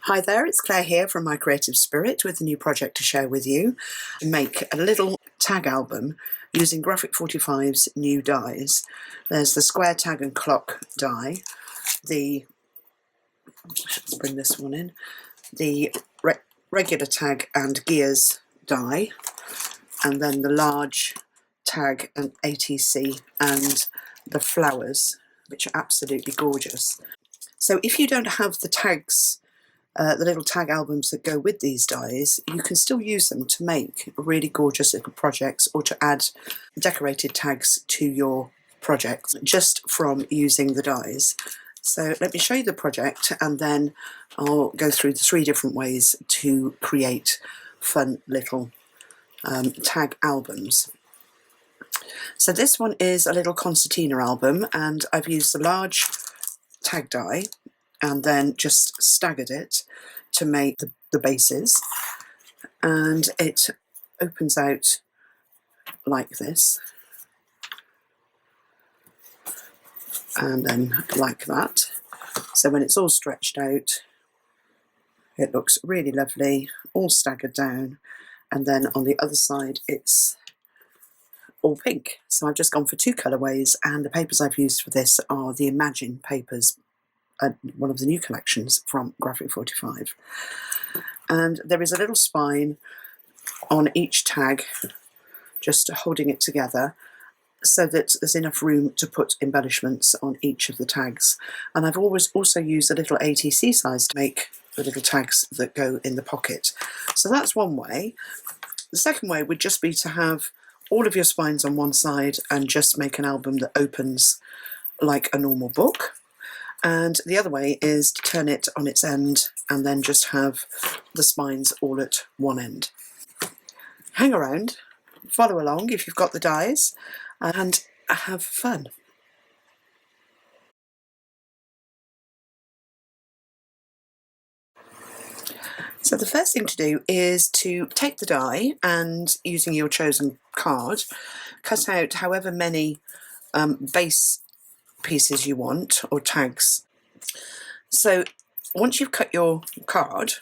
Hi there, it's Claire here from My Creative Spirit with a new project to share with you. Make a little tag album using Graphic 45's new dies. There's the square tag and clock die, let's bring this one in, the regular tag and gears die, and then the large tag and ATC and the flowers, which are absolutely gorgeous. So if you don't have the tags, the little tag albums that go with these dies, you can still use them to make really gorgeous little projects or to add decorated tags to your projects just from using the dies. So let me show you the project and then I'll go through the 3 different ways to create fun little tag albums. So this one is a little concertina album, and I've used the large tag die and then just staggered it to make the bases, and it opens out like this and then like that. So when it's all stretched out, it looks really lovely, all staggered down, and then on the other side it's all pink. So I've just gone for 2 colourways, and the papers I've used for this are the Imagine papers, one of the new collections from Graphic 45. And there is a little spine on each tag, just holding it together so that there's enough room to put embellishments on each of the tags. And I've always also used a little ATC size to make the little tags that go in the pocket. So that's one way. The second way would just be to have all of your spines on one side and just make an album that opens like a normal book. And the other way is to turn it on its end and then just have the spines all at one end. Hang around, follow along if you've got the dies, and have fun. So the first thing to do is to take the die and, using your chosen card, cut out however many base pieces you want, or tags. So once you've cut your card,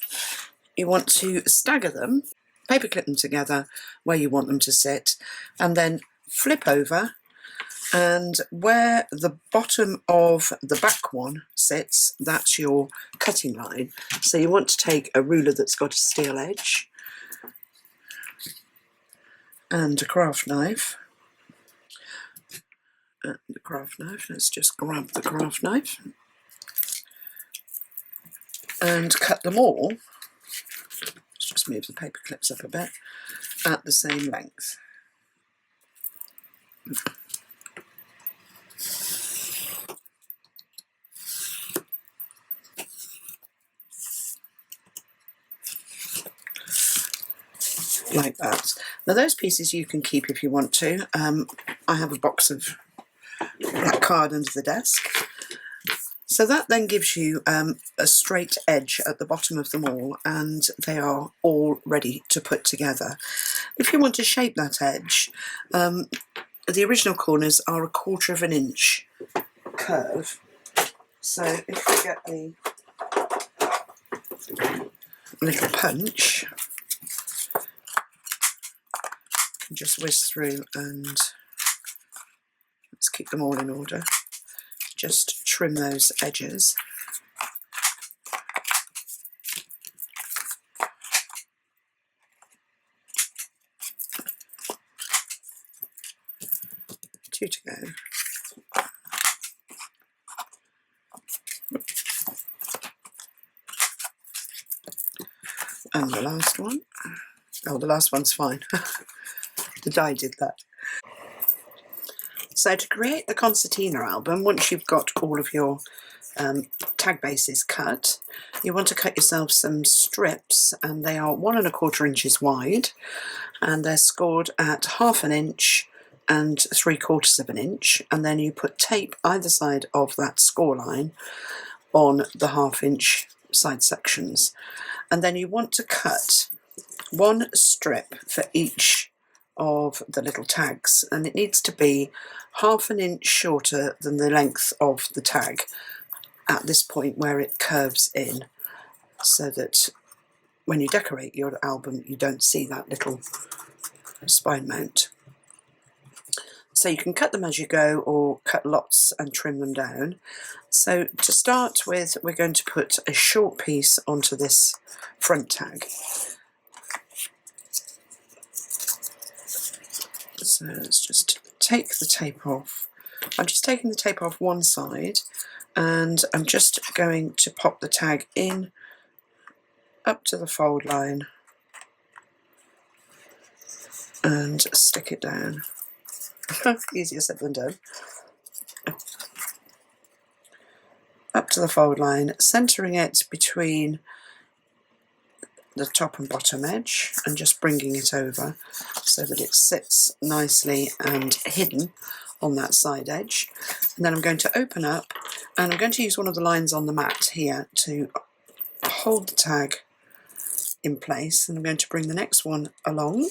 you want to stagger them, paperclip them together where you want them to sit, and then flip over, and where the bottom of the back one sits, that's your cutting line. So you want to take a ruler that's got a steel edge and a craft knife. Let's just grab the craft knife and cut them all. Let's just move the paper clips up a bit, at the same length. Like that. Now those pieces you can keep if you want to. I have a box of black card under the desk. So that then gives you a straight edge at the bottom of them all, and they are all ready to put together. If you want to shape that edge, the original corners are 1/4 of an inch curve. So if we get the little punch, just whiz through and let's keep them all in order. Just trim those edges. Two to go. And the last one. Oh, the last one's fine. The die did that. So to create the concertina album, once you've got all of your tag bases cut, you want to cut yourself some strips, and they are 1 1/4 inches wide, and they're scored at 1/2 inch and 3/4 of an inch, and then you put tape either side of that score line on the 1/2 inch side sections. And then you want to cut 1 strip for each of the little tags, and it needs to be 1/2 inch shorter than the length of the tag at this point where it curves in. so that when you decorate your album you don't see that little spine mount. So you can cut them as you go or cut lots and trim them down. So to start with, we're going to put a short piece onto this front tag. So let's just take the tape off. I'm just taking the tape off one side and I'm just going to pop the tag in up to the fold line and stick it down. Easier said than done. Up to the fold line, centering it between the top and bottom edge and just bringing it over so that it sits nicely and hidden on that side edge. And then I'm going to open up and I'm going to use one of the lines on the mat here to hold the tag in place, and I'm going to bring the next one along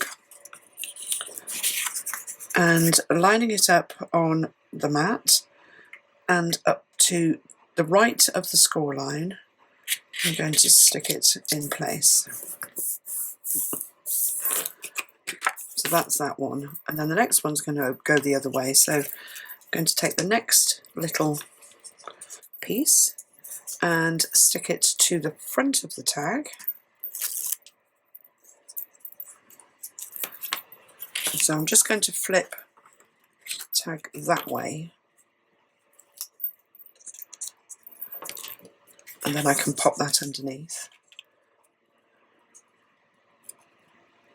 and lining it up on the mat and up to the right of the score line. I'm going to stick it in place. So that's that one, and then the next one's going to go the other way. So I'm going to take the next little piece and stick it to the front of the tag. So I'm just going to flip the tag that way, and then I can pop that underneath.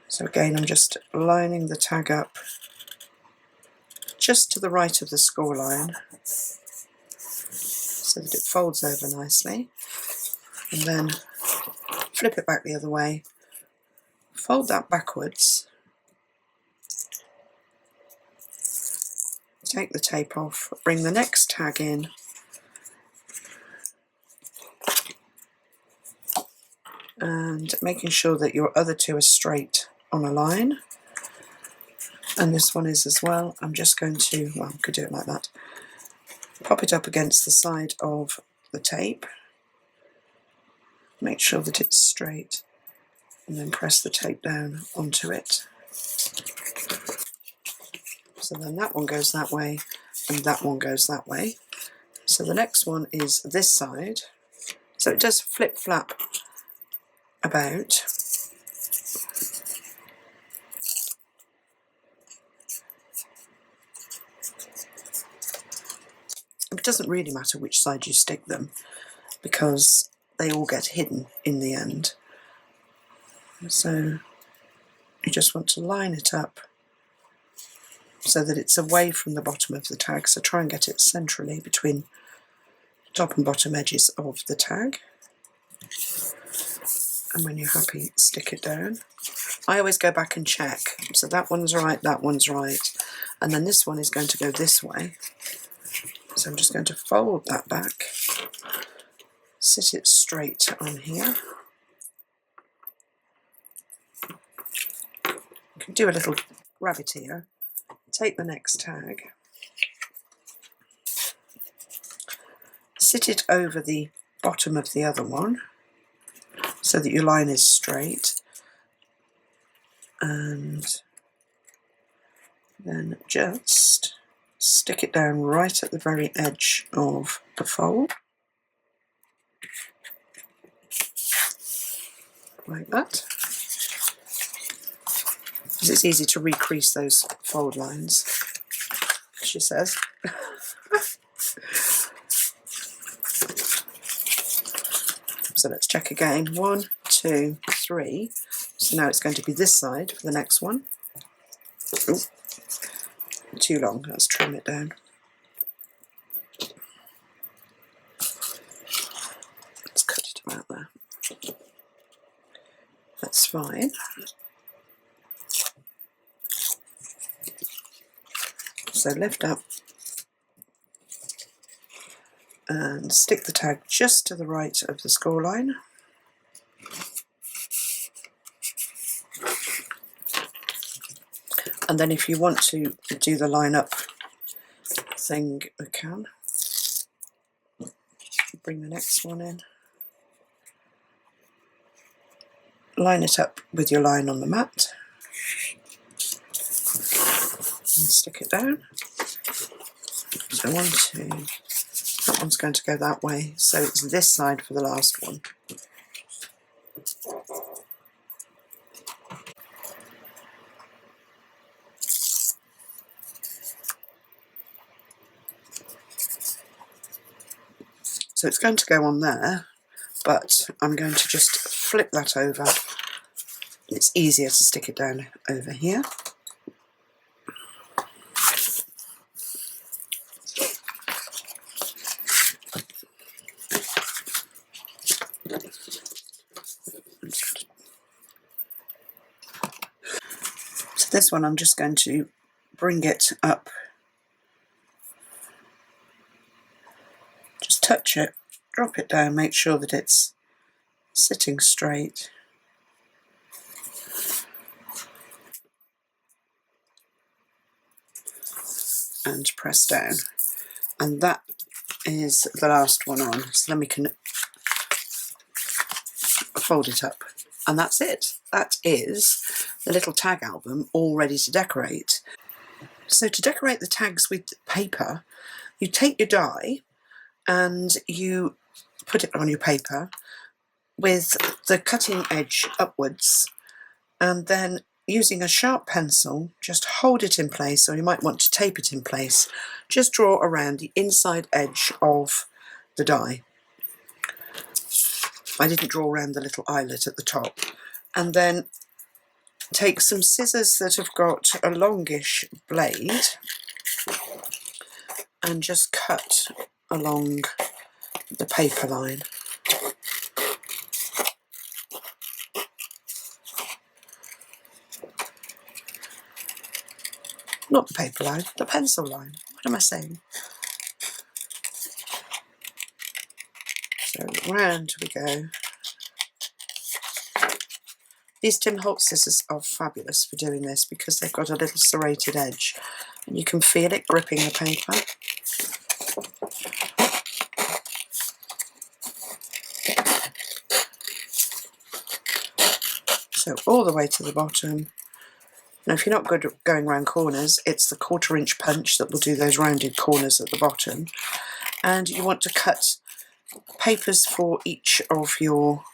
So again, I'm just lining the tag up just to the right of the score line so that it folds over nicely, and then flip it back the other way, fold that backwards, take the tape off, bring the next tag in, and making sure that your other two are straight on a line, and this one is as well. I'm just going to, well, I could do it like that, pop it up against the side of the tape, make sure that it's straight, and then press the tape down onto it. So then that one goes that way and that one goes that way. So the next one is this side. So it does flip-flap about. It doesn't really matter which side you stick them because they all get hidden in the end. So you just want to line it up so that it's away from the bottom of the tag. So try and get it centrally between the top and bottom edges of the tag. And when you're happy, stick it down. I always go back and check. So that one's right, that one's right. And then this one is going to go this way. So I'm just going to fold that back, sit it straight on here. You can do a little rabbit here. Take the next tag, sit it over the bottom of the other one so that your line is straight, and then just stick it down right at the very edge of the fold, like that. Because it's easy to recrease those fold lines, she says. So let's check again. 1, 2, 3. So now it's going to be this side for the next one. Ooh, too long. Let's trim it down. Let's cut it about there. That's fine. So lift up and stick the tag just to the right of the score line. And then if you want to do the line up thing, we can. Bring the next one in. line it up with your line on the mat and stick it down. So 1, 2, that one's going to go that way, so it's this side for the last one. So it's going to go on there, but I'm going to just flip that over. It's easier to stick it down over here. So this one I'm just going to bring it up, just touch it, drop it down, make sure that it's sitting straight. And press down. And that is the last one on. So then we can fold it up. And that's it. That is the little tag album all ready to decorate. So to decorate the tags with paper, you take your die and you put it on your paper with the cutting edge upwards, and then using a sharp pencil, just hold it in place, or you might want to tape it in place. Just draw around the inside edge of the die. I didn't draw around the little eyelet at the top. And then take some scissors that have got a longish blade and just cut along the paper line. Not the paper line, the pencil line. What am I saying? So round we go. These Tim Holtz scissors are fabulous for doing this because they've got a little serrated edge and you can feel it gripping the paper. So all the way to the bottom. Now if you're not good at going round corners, it's the 1/4 inch punch that will do those rounded corners at the bottom. And you want to cut papers for each of your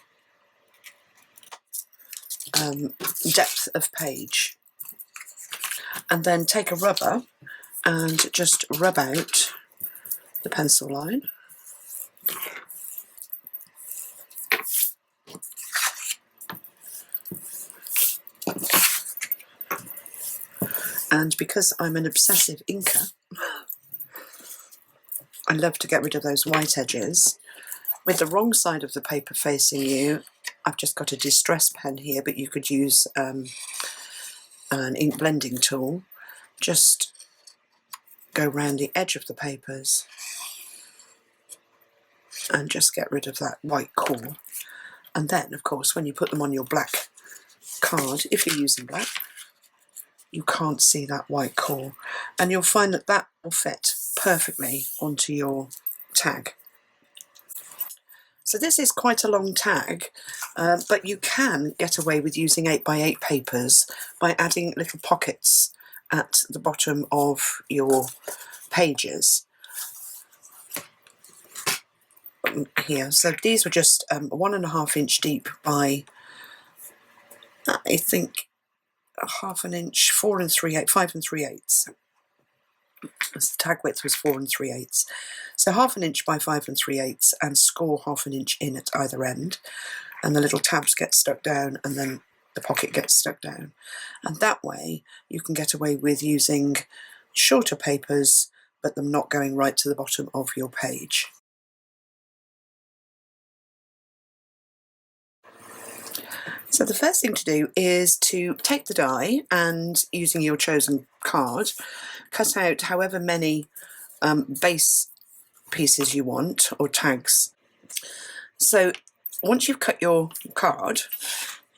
depth of page. And then take a rubber and just rub out the pencil line. And because I'm an obsessive inker, I love to get rid of those white edges. With the wrong side of the paper facing you, I've just got a distress pen here, but you could use an ink blending tool. Just go round the edge of the papers and just get rid of that white core. And then, of course, when you put them on your black card, if you're using black, you can't see that white core, and you'll find that that will fit perfectly onto your tag. So this is quite a long tag, but you can get away with using 8x8 papers by adding little pockets at the bottom of your pages here. So these were just 1.5 inch deep by, I think, 1/2 inch, 4 3/8, 5 3/8. The tag width was 4 3/8. So 1/2 inch by 5 3/8, and score 1/2 inch in at either end, and the little tabs get stuck down and then the pocket gets stuck down. And that way you can get away with using shorter papers but them not going right to the bottom of your page. So the first thing to do is to take the die and, using your chosen card, cut out however many base pieces you want, or tags. So once you've cut your card,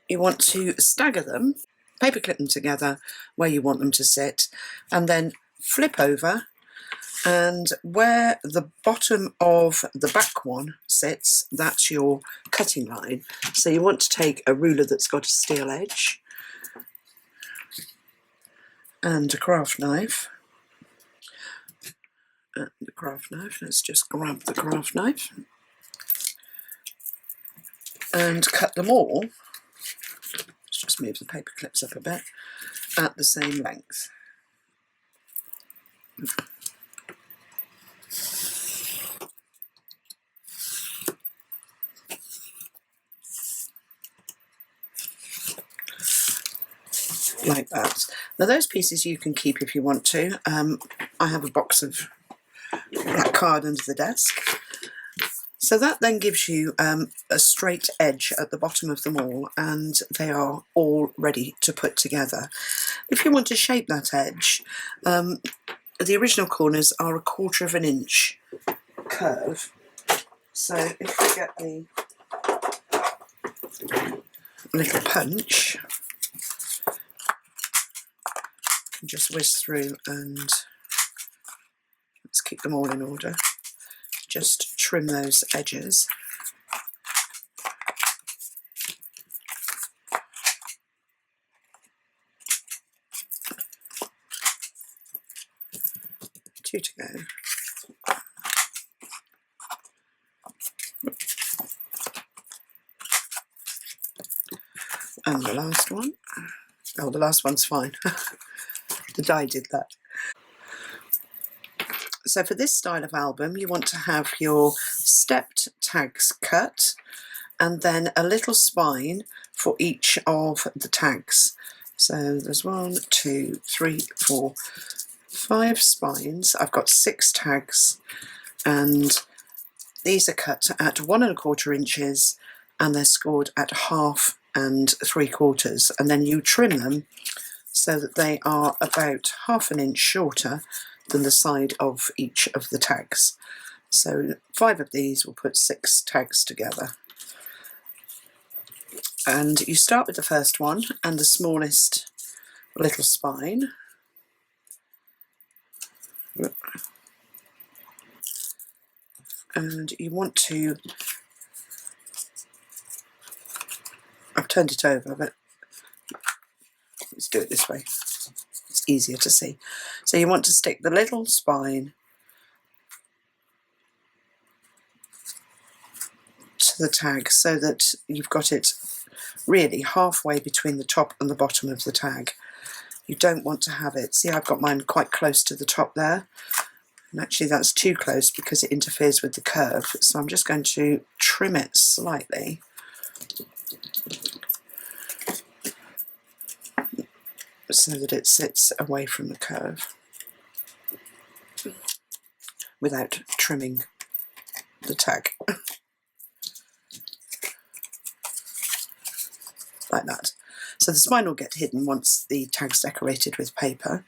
you want to stagger them, paper clip them together where you want them to sit, and then flip over And where the bottom of the back one sits, that's your cutting line. So you want to take a ruler that's got a steel edge and a craft knife. The craft knife, let's just grab the craft knife and cut them all. Let's just move the paper clips up a bit, at the same length. Like that. Now those pieces you can keep if you want to. I have a box of black card under the desk. So that then gives you a straight edge at the bottom of them all, and they are all ready to put together. If you want to shape that edge, the original corners are 1/4 of an inch curve. So if we get the little punch, just whiz through and let's keep them all in order. Just trim those edges. Two to go. And the last one. Oh, the last one's fine. The die did that. So for this style of album, you want to have your stepped tags cut and then a little spine for each of the tags. So there's 1, 2, 3, 4, 5 spines. I've got 6 tags, and these are cut at 1 1/4 inches, and they're scored at 1/2 and 3/4, and then you trim them so that they are about 1/2 an inch shorter than the side of each of the tags. So 5 of these will put 6 tags together. And you start with the first one and the smallest little spine. And you want to, I've turned it over, but let's do it this way. It's easier to see. So you want to stick the little spine to the tag so that you've got it really halfway between the top and the bottom of the tag. You don't want to have it, see, I've got mine quite close to the top there, and actually that's too close because it interferes with the curve, so I'm just going to trim it slightly so that it sits away from the curve without trimming the tag. Like that. So the spine will get hidden once the tag's decorated with paper,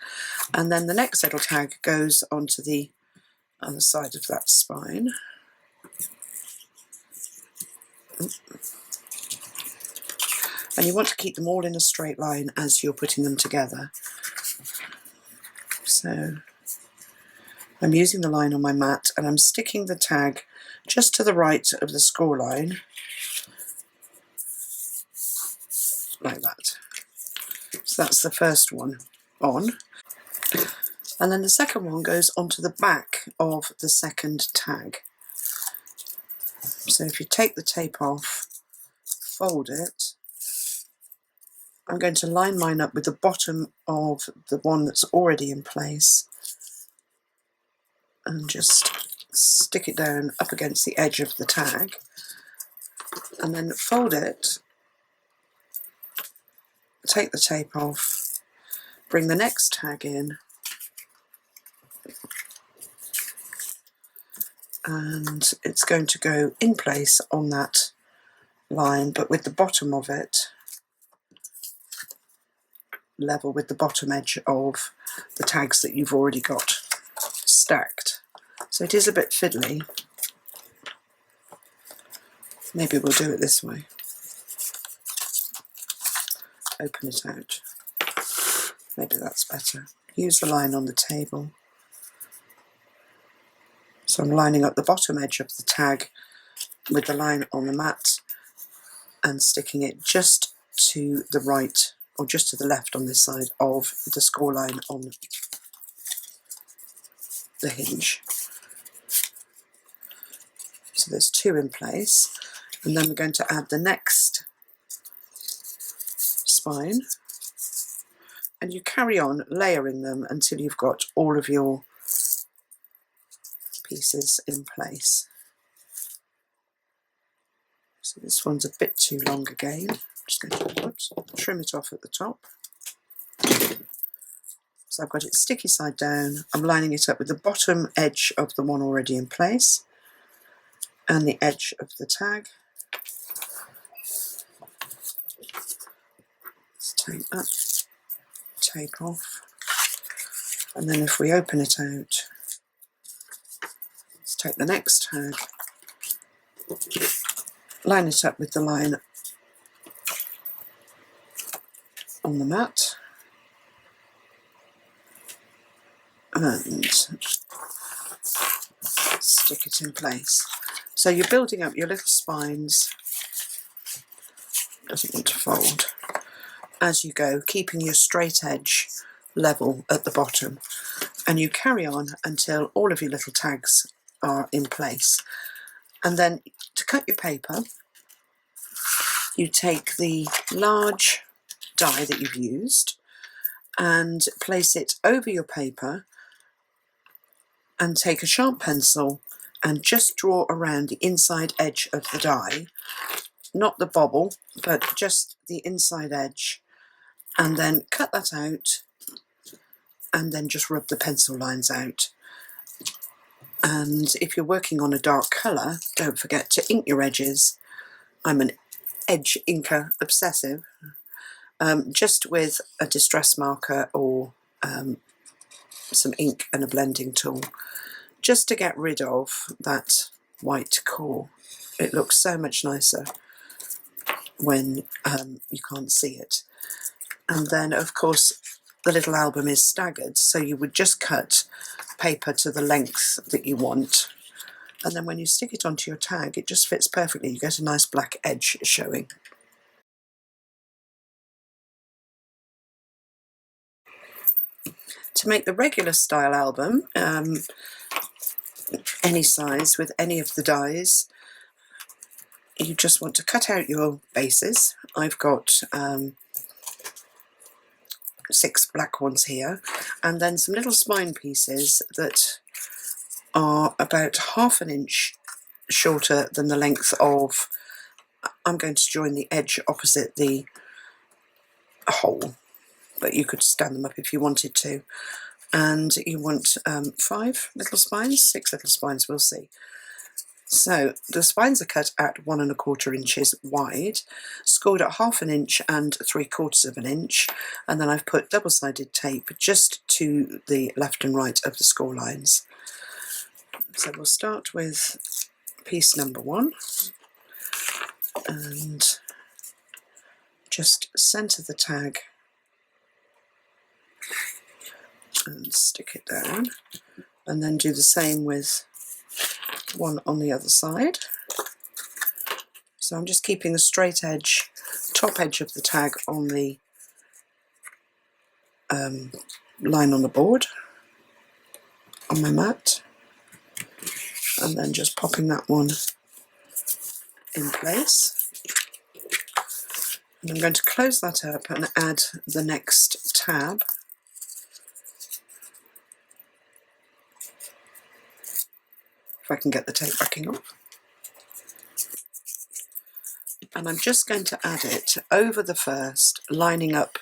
and then the next little tag goes onto the other side of that spine. And you want to keep them all in a straight line as you're putting them together. So I'm using the line on my mat and I'm sticking the tag just to the right of the score line, like that. So that's the first one on. And then the second one goes onto the back of the second tag. So if you take the tape off, fold it, I'm going to line mine up with the bottom of the one that's already in place and just stick it down up against the edge of the tag, and then fold it, take the tape off, bring the next tag in, and it's going to go in place on that line, but with the bottom of it level with the bottom edge of the tags that you've already got stacked. So it is a bit fiddly. Maybe we'll do it this way. Open it out. Maybe that's better. Use the line on the table. So I'm lining up the bottom edge of the tag with the line on the mat and sticking it just to the right or just to the left on this side of the score line on the hinge. So there's 2 in place, and then we're going to add the next spine, and you carry on layering them until you've got all of your pieces in place. So this one's a bit too long again. I'm just going to trim it off at the top. So I've got it sticky side down. I'm lining it up with the bottom edge of the one already in place and the edge of the tag. Let's take that tape off, and then if we open it out, let's take the next tag, line it up with the line on the mat, and stick it in place. So you're building up your little spines, doesn't want to fold, as you go, keeping your straight edge level at the bottom, and you carry on until all of your little tags are in place. And then to cut your paper, you take the large die that you've used and place it over your paper, and take a sharp pencil and just draw around the inside edge of the die, not the bobble, but just the inside edge, and then cut that out, and then just rub the pencil lines out. And if you're working on a dark colour, don't forget to ink your edges. I'm an edge inker obsessive, just with a distress marker or some ink and a blending tool, just to get rid of that white core. It looks so much nicer when you can't see it. And then of course the little album is staggered, so you would just cut paper to the length that you want, and then when you stick it onto your tag it just fits perfectly. You get a nice black edge showing. To make the regular style album, any size with any of the dies, you just want to cut out your bases. I've got 6 black ones here, and then some little spine pieces that are about 1/2 inch shorter than the length of, I'm going to join the edge opposite the hole, but you could stand them up if you wanted to. And you want 5 little spines, 6 little spines, we'll see. So the spines are cut at 1 1/4 inches wide, scored at 1/2 inch and 3/4 inch, and then I've put double-sided tape just to the left and right of the score lines. So we'll start with piece number 1, and just centre the tag and stick it down, and then do the same with one on the other side. So I'm just keeping the straight edge, top edge of the tag on the line on the board on my mat, and then just popping that one in place. And I'm going to close that up and add the next tab. If I can get the tape backing off. And I'm just going to add it over the first, lining up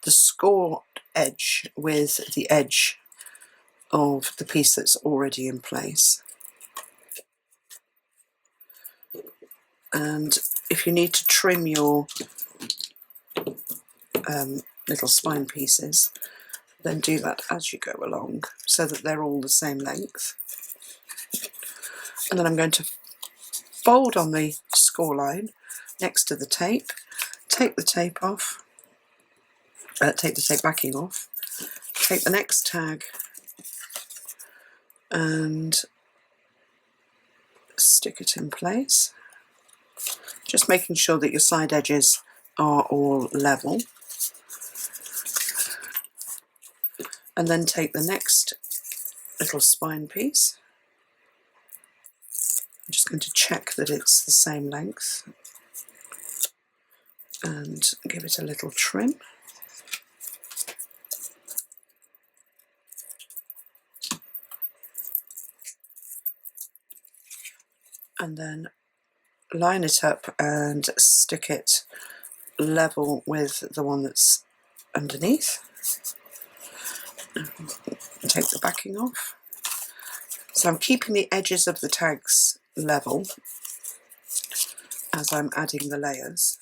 the score edge with the edge of the piece that's already in place. And if you need to trim your little spine pieces, then do that as you go along so that they're all the same length. And then I'm going to fold on the score line next to the tape, take the tape off, take the tape backing off, take the next tag and stick it in place. Just making sure that your side edges are all level. And then take the next little spine piece. I'm just going to check that it's the same length and give it a little trim. And then line it up and stick it level with the one that's underneath. Take the backing off. So I'm keeping the edges of the tags level as I'm adding the layers.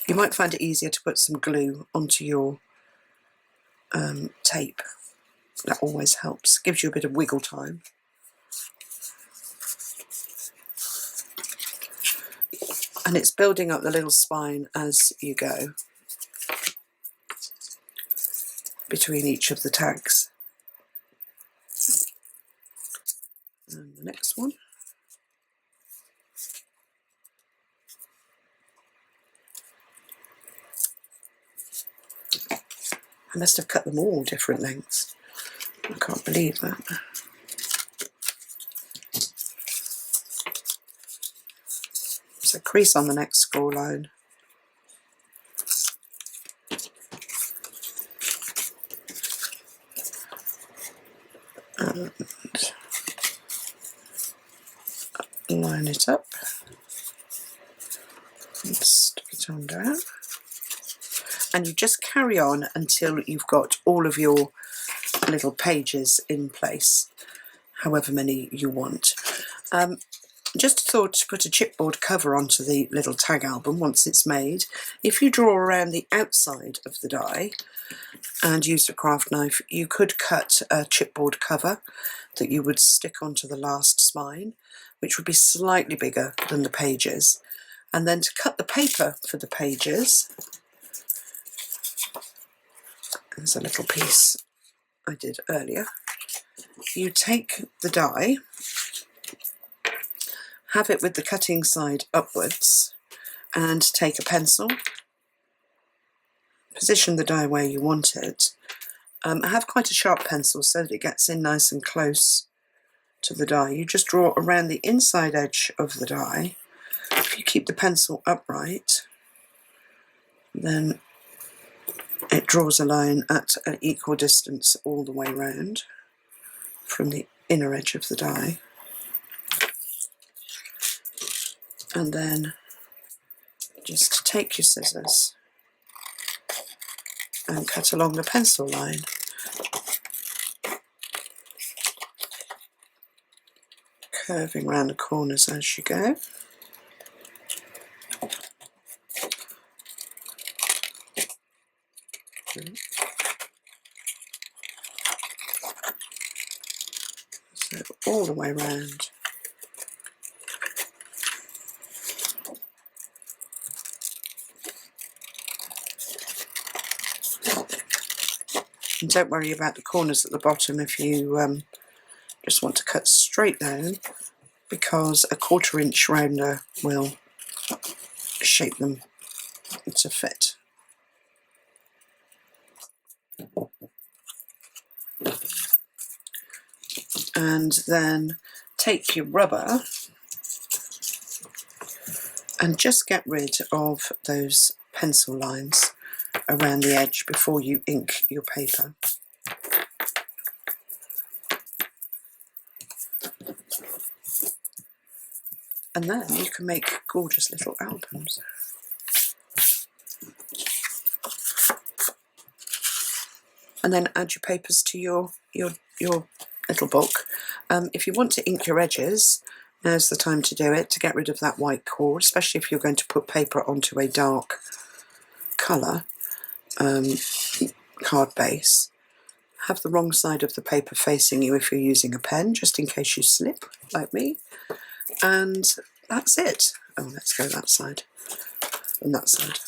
You might find it easier to put some glue onto your tape. That always helps, gives you a bit of wiggle time. And it's building up the little spine as you go between each of the tags. And the next one. I must have cut them all different lengths. I can't believe that. So crease on the next score line. And line it up. And stick it on down. And you just carry on until you've got all of your little pages in place, however many you want. Just thought to put a chipboard cover onto the little tag album once it's made. If you draw around the outside of the die and used a craft knife, you could cut a chipboard cover that you would stick onto the last spine, which would be slightly bigger than the pages. And then to cut the paper for the pages, there's a little piece I did earlier. You take the die, have it with the cutting side upwards, and take a pencil, position the die where you want it. I have quite a sharp pencil so that it gets in nice and close to the die. You just draw around the inside edge of the die. If you keep the pencil upright, then it draws a line at an equal distance all the way round from the inner edge of the die. And then just take your scissors and cut along the pencil line. Curving round the corners as you go. So all the way round. And don't worry about the corners at the bottom if you just want to cut straight down, because a 1/4 inch rounder will shape them to fit. And then take your rubber and just get rid of those pencil lines around the edge before you ink your paper. And then you can make gorgeous little albums. And then add your papers to your little book. If you want to ink your edges, now's the time to do it, to get rid of that white core, especially if you're going to put paper onto a dark colour card base. Have the wrong side of the paper facing you if you're using a pen, just in case you slip, like me. And that's it. Oh, let's go that side and that side.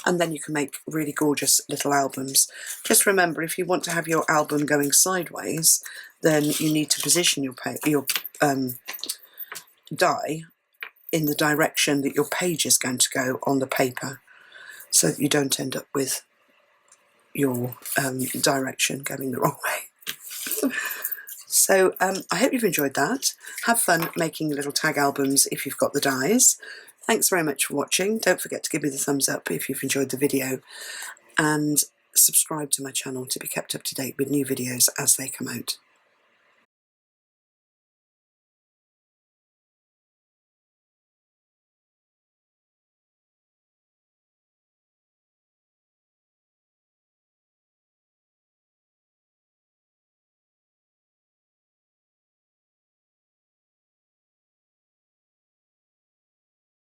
and then you can make really gorgeous little albums. Just remember, if you want to have your album going sideways, then you need to position your die in the direction that your page is going to go on the paper, so that you don't end up with your direction going the wrong way. So I hope you've enjoyed that. Have fun making little tag albums if you've got the dies. Thanks very much for watching. Don't forget to give me the thumbs up if you've enjoyed the video, and subscribe to my channel to be kept up to date with new videos as they come out.